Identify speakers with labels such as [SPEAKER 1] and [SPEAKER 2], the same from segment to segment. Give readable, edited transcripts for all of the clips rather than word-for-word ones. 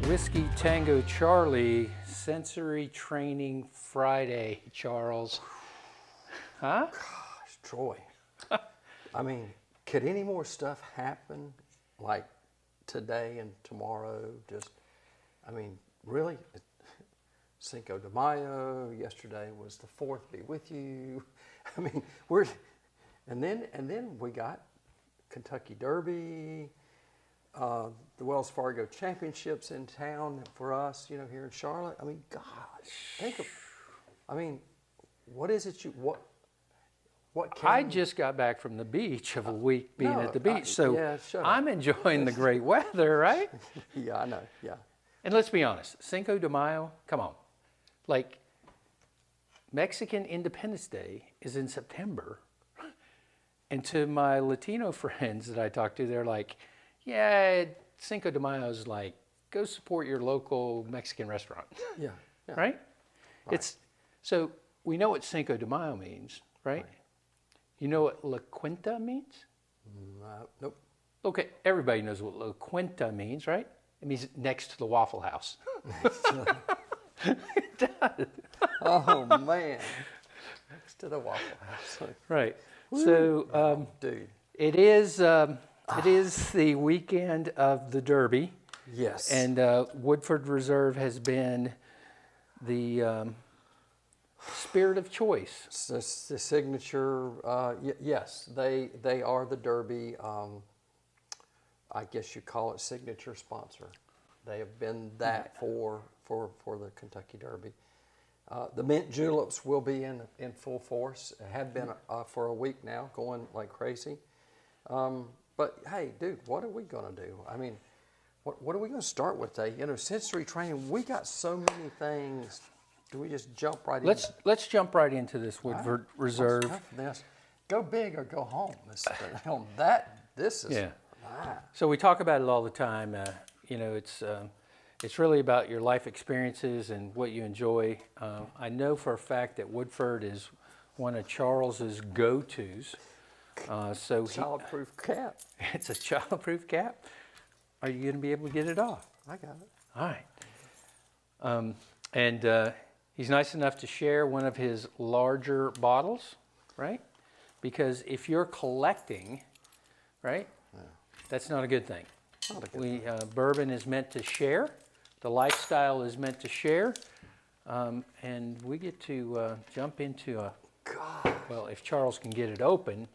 [SPEAKER 1] Whiskey Tango Charlie, Sensory Training Friday, Charles. Huh?
[SPEAKER 2] Gosh, Troy. I mean, could any more stuff happen like today and tomorrow? Really? Cinco de Mayo, yesterday was the 4th, be with you. I mean, and then we got Kentucky Derby, the Wells Fargo Championships in town for us, here in Charlotte. I mean, gosh, what is it what can
[SPEAKER 1] I just got back from the beach of a week being at the beach, so
[SPEAKER 2] shut
[SPEAKER 1] I'm
[SPEAKER 2] up.
[SPEAKER 1] enjoying the great weather, right?
[SPEAKER 2] Yeah, I know, yeah.
[SPEAKER 1] And let's be honest, Cinco de Mayo, come on. Like, Mexican Independence Day is in September. And to my Latino friends that I talk to, they're like, yeah, Cinco de Mayo is like, go support your local Mexican restaurant.
[SPEAKER 2] Yeah.
[SPEAKER 1] Right? So we know what Cinco de Mayo means, right? You know what La Quinta means?
[SPEAKER 2] Nope.
[SPEAKER 1] Okay, everybody knows what La Quinta means, right? It means next to the Waffle House. It does.
[SPEAKER 2] Oh, man. Next to the Waffle House.
[SPEAKER 1] Right.
[SPEAKER 2] Woo.
[SPEAKER 1] So,
[SPEAKER 2] dude.
[SPEAKER 1] It is the weekend of the Derby.
[SPEAKER 2] Yes.
[SPEAKER 1] And Woodford Reserve has been the spirit of choice.
[SPEAKER 2] The signature, yes, they are the Derby, I guess you call it signature sponsor. They have been that for the Kentucky Derby. The mint juleps will be in full force. Have been for a week now, going like crazy. But hey, dude, what are we gonna do? I mean, what are we gonna start with today? Sensory training. We got so many things. Do we just jump right in?
[SPEAKER 1] Let's jump right into this Woodford Reserve.
[SPEAKER 2] Go big or go home. This is.
[SPEAKER 1] Yeah. So we talk about it all the time. It's really about your life experiences and what you enjoy. I know for a fact that Woodford is one of Charles's go-tos.
[SPEAKER 2] Childproof cap.
[SPEAKER 1] It's a childproof cap. Are you going to be able to get it off?
[SPEAKER 2] I got it.
[SPEAKER 1] All right. And he's nice enough to share one of his larger bottles, right? Because if you're collecting, right, that's not a good thing. Bourbon is meant to share. The lifestyle is meant to share. And we get to jump into well, if Charles can get it open,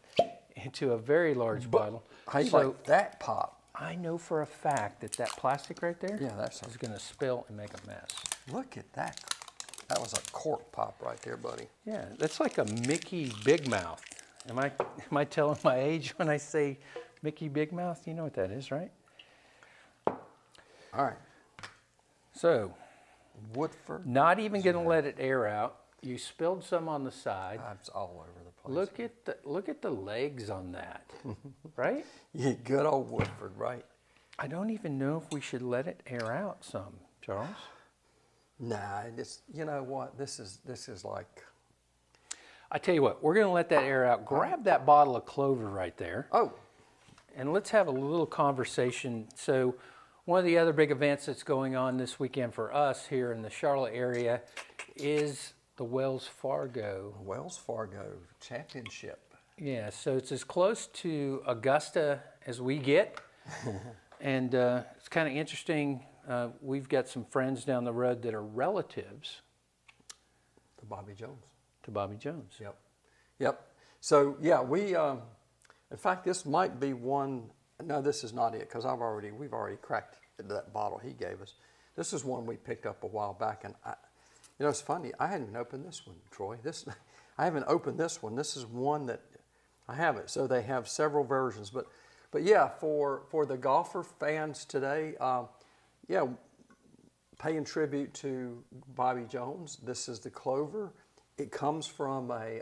[SPEAKER 1] into a very large bottle.
[SPEAKER 2] How you like that pop?
[SPEAKER 1] I know for a fact that plastic right there is going to spill and make a mess.
[SPEAKER 2] Look at that. That was a cork pop right there, buddy.
[SPEAKER 1] Yeah, that's like a Mickey Big Mouth. Am I telling my age when I say Mickey Big Mouth? You know what that is, right?
[SPEAKER 2] All right.
[SPEAKER 1] So,
[SPEAKER 2] Woodford.
[SPEAKER 1] Not even going to let it air out. You spilled some on the side.
[SPEAKER 2] It's all over the place.
[SPEAKER 1] Look at the legs on that, right?
[SPEAKER 2] Yeah, good old Woodford, right?
[SPEAKER 1] I don't even know if we should let it air out some, Charles.
[SPEAKER 2] Nah, you know what? This is like.
[SPEAKER 1] I tell you what, we're going to let that air out. Grab that bottle of Clover right there.
[SPEAKER 2] Oh.
[SPEAKER 1] And let's have a little conversation. So, one of the other big events that's going on this weekend for us here in the Charlotte area is the Wells Fargo
[SPEAKER 2] Championship.
[SPEAKER 1] Yeah, so it's as close to Augusta as we get. And it's kind of interesting. We've got some friends down the road that are relatives
[SPEAKER 2] To Bobby Jones. Yep. So, yeah, in fact, this might be one. No, this is not it, because we've already cracked that bottle he gave us. This is one we picked up a while back, and it's funny. I hadn't even opened this one, Troy. I haven't opened this one. This is one that I haven't. So they have several versions, but yeah, for the golfer fans today, paying tribute to Bobby Jones. This is the Clover. It comes from a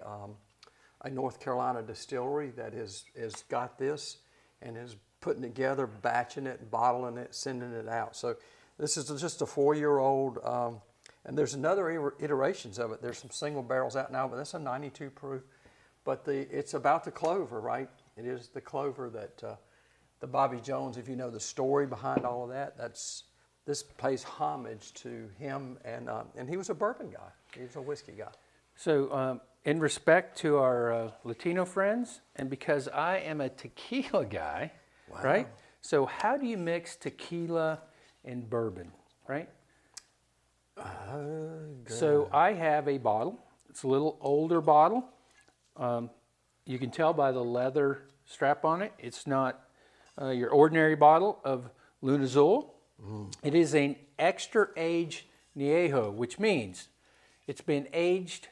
[SPEAKER 2] North Carolina distillery that is got this and is putting together, batching it, bottling it, sending it out. So this is just a 4-year-old, and there's another iterations of it. There's some single barrels out now, but that's a 92 proof. But it's about the Clover, right? It is the Clover that the Bobby Jones. If you know the story behind all of that, that's this pays homage to him, and he was a bourbon guy. He was a whiskey guy.
[SPEAKER 1] So, in respect to our Latino friends, and because I am a tequila guy,
[SPEAKER 2] Wow.
[SPEAKER 1] right? So, how do you mix tequila and bourbon, right? So, I have a bottle. It's a little older bottle. You can tell by the leather strap on it. It's not your ordinary bottle of Lunazul. It is an extra aged Niejo, which means it's been aged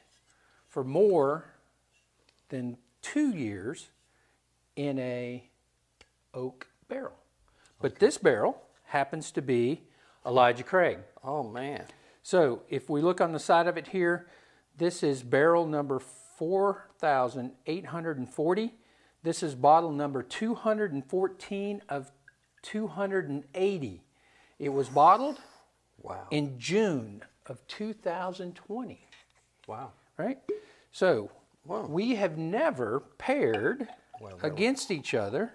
[SPEAKER 1] for more than 2 years in a oak barrel. But this barrel happens to be Elijah Craig.
[SPEAKER 2] Oh, man.
[SPEAKER 1] So if we look on the side of it here, this is barrel number 4,840. This is bottle number 214 of 280. It was bottled
[SPEAKER 2] Wow.
[SPEAKER 1] in June of 2020,
[SPEAKER 2] Wow.
[SPEAKER 1] right? So
[SPEAKER 2] Wow.
[SPEAKER 1] we have never paired
[SPEAKER 2] Well,
[SPEAKER 1] against each other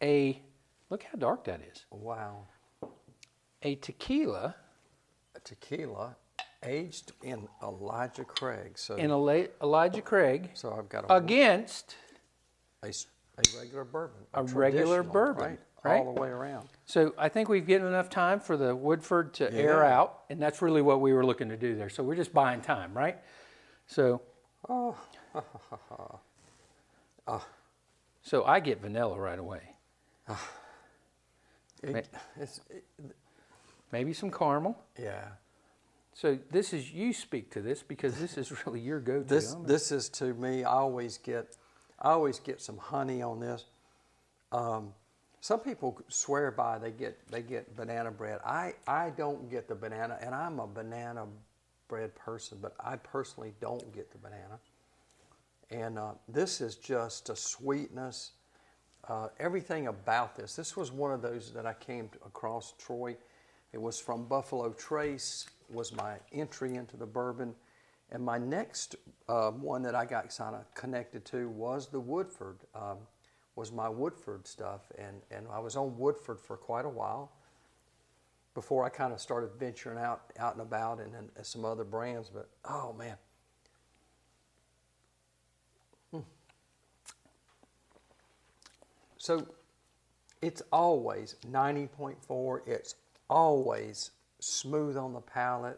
[SPEAKER 1] look how dark that is,
[SPEAKER 2] Wow.
[SPEAKER 1] a tequila
[SPEAKER 2] A tequila aged in Elijah Craig. So,
[SPEAKER 1] and Elijah Craig
[SPEAKER 2] so I've got
[SPEAKER 1] against
[SPEAKER 2] a regular bourbon.
[SPEAKER 1] a regular
[SPEAKER 2] traditional,
[SPEAKER 1] bourbon, right?
[SPEAKER 2] All the way around.
[SPEAKER 1] So I think we've given enough time for the Woodford to air
[SPEAKER 2] Yeah.
[SPEAKER 1] out, and that's really what we were looking to do there. So we're just buying time, right? So, so I get vanilla right away. Maybe some caramel.
[SPEAKER 2] Yeah.
[SPEAKER 1] So this is, you speak to this because this is really your go-to.
[SPEAKER 2] This is to me. I always get some honey on this. Some people swear by they get banana bread. I don't get the banana, and I'm a banana bread person, but I personally don't get the banana. And this is just a sweetness. Everything about this. This was one of those that I came across, Troy. It was from Buffalo Trace, was my entry into the bourbon. And my next one that I got kind of connected to was the Woodford, was my Woodford stuff. And I was on Woodford for quite a while before I kind of started venturing out and about and some other brands. But, oh, man. So it's always 90.4. It's always smooth on the palate.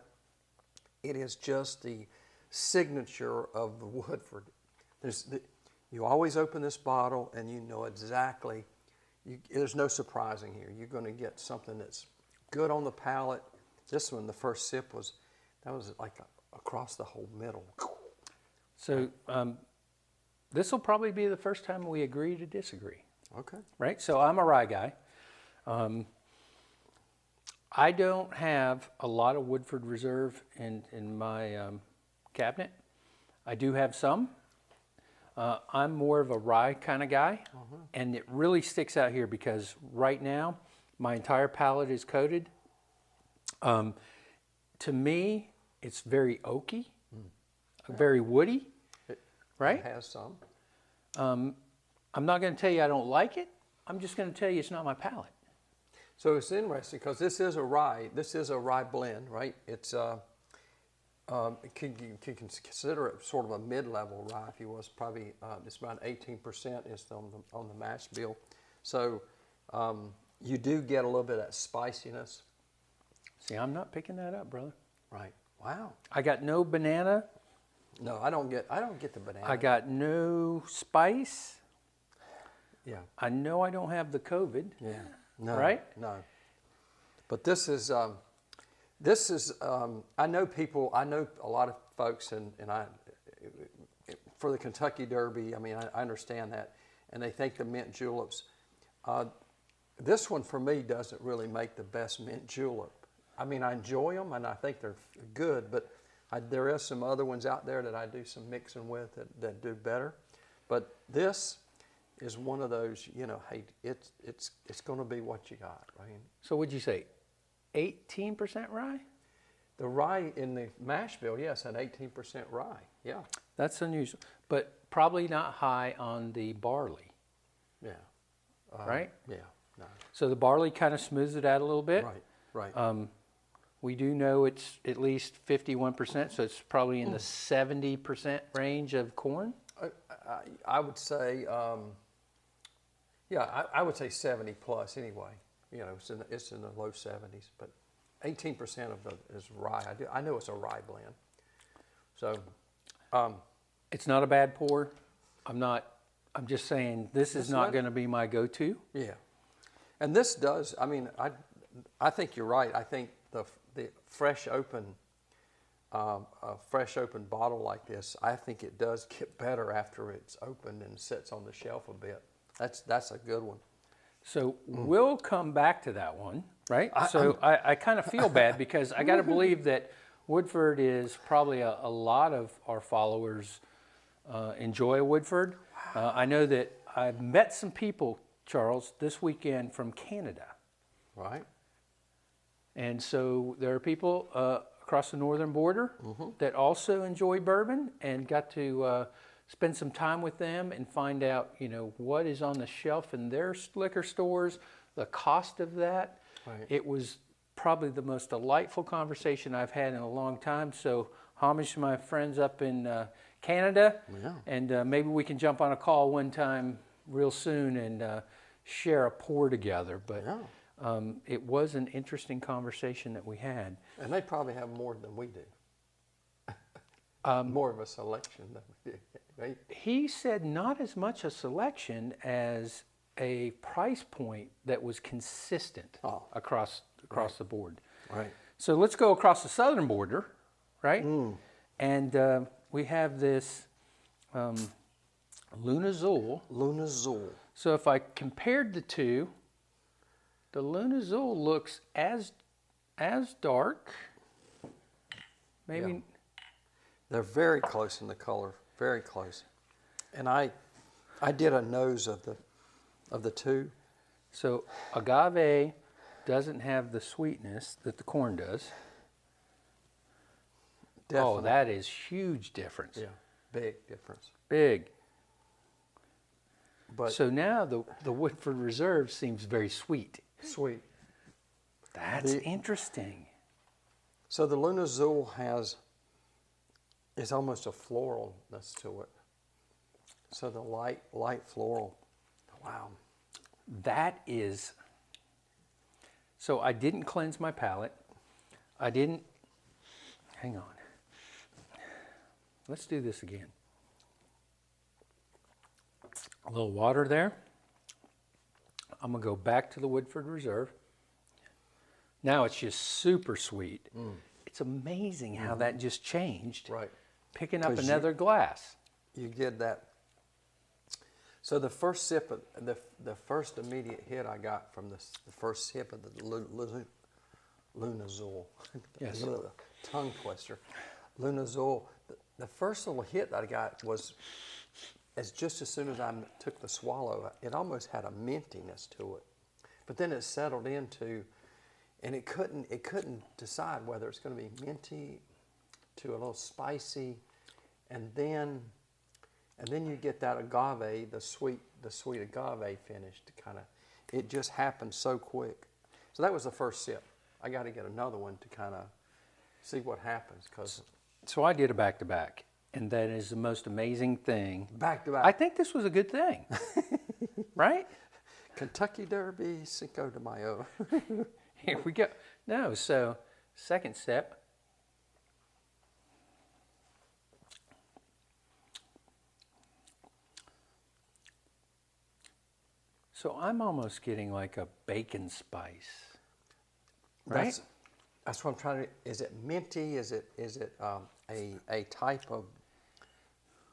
[SPEAKER 2] It is just the signature of the Woodford. You always open this bottle and you know exactly, there's no surprising here. You're going to get something that's good on the palate. This one, the first sip was like across the whole middle.
[SPEAKER 1] So this will probably be the first time we agree to disagree.
[SPEAKER 2] Okay.
[SPEAKER 1] Right? So I'm a rye guy. I don't have a lot of Woodford Reserve in my cabinet. I do have some. I'm more of a rye kind of guy, and it really sticks out here because right now my entire palate is coated. To me, it's very oaky, very woody, right?
[SPEAKER 2] It has some.
[SPEAKER 1] I'm not going to tell you I don't like it. I'm just going to tell you it's not my palate.
[SPEAKER 2] So it's interesting because this is a rye. This is a rye blend, right? It's you can consider it sort of a mid-level rye, if you will. It's probably it's about 18% is on the mash bill. So you do get a little bit of that spiciness.
[SPEAKER 1] See, I'm not picking that up, brother.
[SPEAKER 2] Right. Wow.
[SPEAKER 1] I got no banana.
[SPEAKER 2] No, I don't get the banana.
[SPEAKER 1] I got no spice.
[SPEAKER 2] Yeah.
[SPEAKER 1] I know I don't have the COVID.
[SPEAKER 2] Yeah. No.
[SPEAKER 1] Right?
[SPEAKER 2] No. But this is I know a lot of folks and I for the Kentucky Derby, I mean I understand that, and they think the mint juleps. This one for me doesn't really make the best mint julep. I mean I enjoy them and I think they're good, but there is some other ones out there that I do some mixing with that do better. But this is one of those, hey, it's going to be what you got, right?
[SPEAKER 1] So what'd you say? 18% rye?
[SPEAKER 2] The rye in the mash bill, yes, an 18% rye, yeah.
[SPEAKER 1] That's unusual, but probably not high on the barley,
[SPEAKER 2] Yeah.
[SPEAKER 1] right?
[SPEAKER 2] Yeah, no.
[SPEAKER 1] So the barley kind of smooths it out a little bit.
[SPEAKER 2] Right. Right.
[SPEAKER 1] We do know it's at least 51%, so it's probably in the 70% range of corn.
[SPEAKER 2] I would say, yeah, I would say 70 plus anyway. You know, it's in the low 70s, but 18% of it is rye. I know it's a rye blend. So,
[SPEAKER 1] It's not a bad pour. I'm just saying this is not going to be my go-to.
[SPEAKER 2] yeah, and this does. I mean, I think you're right. I think the fresh open, a fresh open bottle like this, I think it does get better after it's opened and sits on the shelf a bit. That's a good one.
[SPEAKER 1] So we'll come back to that one, right? I kind of feel bad because I got to believe that Woodford is probably a lot of our followers enjoy Woodford. I know that I've met some people, Charles, this weekend from Canada.
[SPEAKER 2] Right.
[SPEAKER 1] And so there are people across the northern border that also enjoy bourbon, and got to spend some time with them and find out, you know, what is on the shelf in their liquor stores, the cost of that.
[SPEAKER 2] Right.
[SPEAKER 1] It was probably the most delightful conversation I've had in a long time. So homage to my friends up in Canada,
[SPEAKER 2] Yeah.
[SPEAKER 1] and maybe we can jump on a call one time real soon and share a pour together. But
[SPEAKER 2] Yeah.
[SPEAKER 1] it was an interesting conversation that we had.
[SPEAKER 2] And they probably have more than we do. More of a selection than we do. Right?
[SPEAKER 1] He said not as much a selection as a price point that was consistent across the board.
[SPEAKER 2] Right.
[SPEAKER 1] So let's go across the southern border, right? And we have this Lunazul.
[SPEAKER 2] Lunazul.
[SPEAKER 1] So if I compared the two, the Lunazul looks as dark. Maybe.
[SPEAKER 2] Yeah. They're very close in the color, very close. And I did a nose of the two.
[SPEAKER 1] So agave doesn't have the sweetness that the corn does.
[SPEAKER 2] Definitely.
[SPEAKER 1] Oh, that is huge difference.
[SPEAKER 2] Yeah, big difference.
[SPEAKER 1] Big.
[SPEAKER 2] But
[SPEAKER 1] So now the Woodford Reserve seems very sweet.
[SPEAKER 2] sweet.
[SPEAKER 1] That's interesting.
[SPEAKER 2] So the Lunazul is almost a floralness to it. So the light floral. Wow.
[SPEAKER 1] That is. So I didn't cleanse my palate. Hang on. Let's do this again. A little water there. I'm going to go back to the Woodford Reserve. Now it's just super sweet. It's amazing how that just changed.
[SPEAKER 2] Right.
[SPEAKER 1] Picking up
[SPEAKER 2] 'Cause
[SPEAKER 1] another glass.
[SPEAKER 2] You get that. So the first sip of the first immediate hit I got from the first sip of the Lunazul.
[SPEAKER 1] Yes.
[SPEAKER 2] Tongue twister. Lunazul. The first little hit I got was just as soon as I took the swallow, it almost had a mintiness to it. But then it settled into, and it couldn't decide whether it's going to be minty to a little spicy, and then you get that agave, the sweet agave finish to kind of, it just happened so quick. So that was the first sip. I got to get another one to kind of see what happens, because
[SPEAKER 1] So I did a back-to-back, and that is the most amazing thing.
[SPEAKER 2] back to back.
[SPEAKER 1] I think this was a good thing, right?
[SPEAKER 2] Kentucky Derby, Cinco de Mayo.
[SPEAKER 1] Here we go. No, so second sip. So I'm almost getting like a bacon spice, right?
[SPEAKER 2] That's what I'm trying to. Is it minty? Is it a type of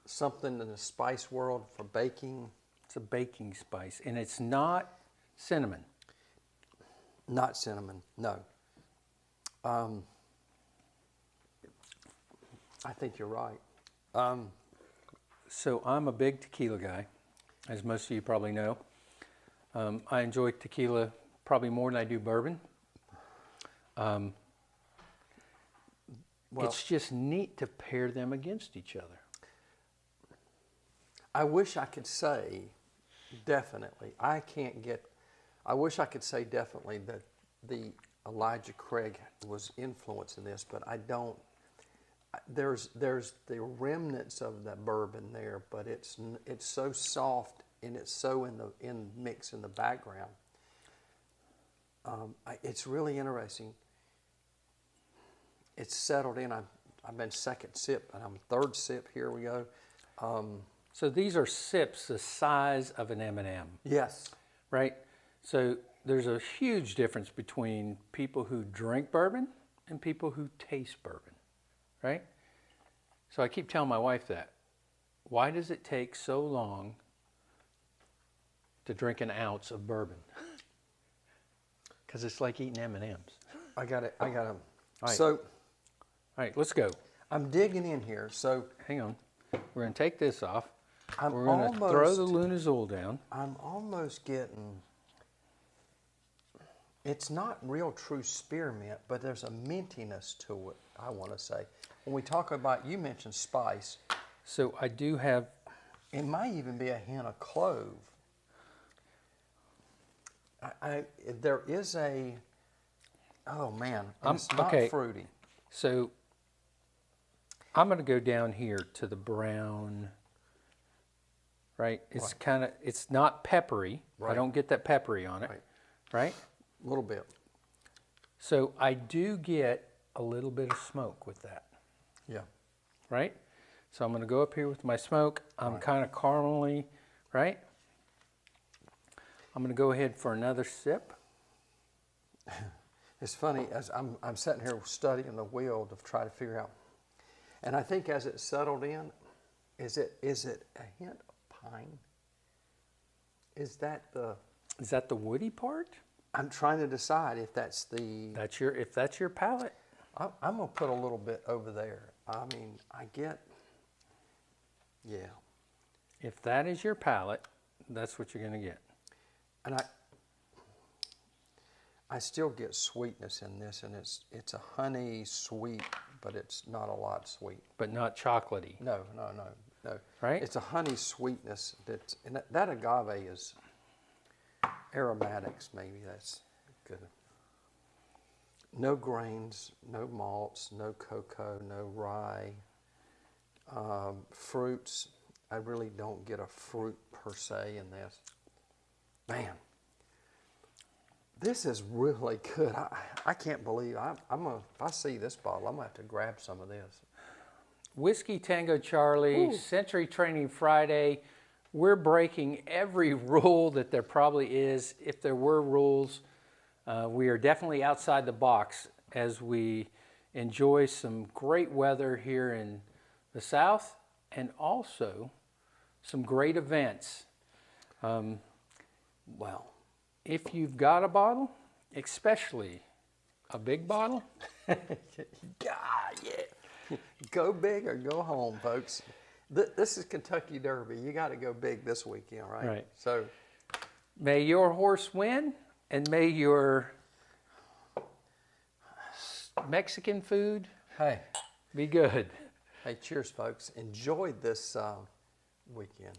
[SPEAKER 2] something in the spice world for baking?
[SPEAKER 1] It's a baking spice, and it's not cinnamon.
[SPEAKER 2] Not cinnamon. No. I think you're right.
[SPEAKER 1] So I'm a big tequila guy, as most of you probably know. I enjoy tequila probably more than I do bourbon. It's just neat to pair them against each other.
[SPEAKER 2] I wish I could say definitely. I wish I could say definitely that the Elijah Craig was influencing this, but I don't. There's the remnants of that bourbon there, but it's so soft and it's so in mix in the background. It's really interesting. It's settled in. I've been second sip and I'm third sip. Here we go.
[SPEAKER 1] So these are sips the size of an M&M,
[SPEAKER 2] Yes.
[SPEAKER 1] right? So there's a huge difference between people who drink bourbon and people who taste bourbon, right? So I keep telling my wife that. Why does it take so long to drink an ounce of bourbon? Because it's like eating M&Ms.
[SPEAKER 2] I got it. All right.
[SPEAKER 1] So, all right, let's go.
[SPEAKER 2] I'm digging in here. So
[SPEAKER 1] Hang on. We're going to take this off.
[SPEAKER 2] I'm
[SPEAKER 1] We're going to throw the Lunazul down.
[SPEAKER 2] I'm almost getting. It's not real true spearmint, but there's a mintiness to it, I want to say. When we talk about, you mentioned spice,
[SPEAKER 1] So I do have,
[SPEAKER 2] it might even be a hint of clove. There is a, oh man, it's not
[SPEAKER 1] okay.
[SPEAKER 2] fruity.
[SPEAKER 1] so I'm going to go down here to the brown, right? It's kind of, it's not peppery. I
[SPEAKER 2] Right.
[SPEAKER 1] don't get that peppery on it,
[SPEAKER 2] Right.
[SPEAKER 1] right?
[SPEAKER 2] A little bit.
[SPEAKER 1] So I do get a little bit of smoke with that,
[SPEAKER 2] Yeah.
[SPEAKER 1] right? So I'm going to go up here with my smoke. I'm kind of caramely, right? I'm going to go ahead for another sip.
[SPEAKER 2] It's funny, as I'm sitting here studying the wheel to try to figure out, and I think as it settled in, is it a hint of pine? Is that
[SPEAKER 1] Is that the woody part?
[SPEAKER 2] I'm trying to decide if that's the.
[SPEAKER 1] If that's your palate.
[SPEAKER 2] I'm gonna put a little bit over there. I mean, I get. Yeah,
[SPEAKER 1] If that is your palate, that's what you're going to get.
[SPEAKER 2] and I still get sweetness in this, and it's a honey sweet, but it's not a lot sweet.
[SPEAKER 1] But not chocolatey.
[SPEAKER 2] No.
[SPEAKER 1] Right?
[SPEAKER 2] It's a honey sweetness and that agave is aromatics. Maybe that's good. No grains, no malts, no cocoa, no rye. Fruits. I really don't get a fruit per se in this. Man, this is really good. I can't believe if I see this bottle, I'm gonna have to grab some of this.
[SPEAKER 1] Whiskey Tango Charlie, Century Training Friday. We're breaking every rule that there probably is. If there were rules, we are definitely outside the box as we enjoy some great weather here in the South and also some great events.
[SPEAKER 2] Well,
[SPEAKER 1] If you've got a bottle, especially a big bottle,
[SPEAKER 2] God, yeah. Go big or go home, folks. This is Kentucky Derby. You got to go big this weekend, right?
[SPEAKER 1] Right.
[SPEAKER 2] So,
[SPEAKER 1] may your horse win and may your Mexican food
[SPEAKER 2] hey,
[SPEAKER 1] be good.
[SPEAKER 2] cheers, folks. Enjoyed this weekend.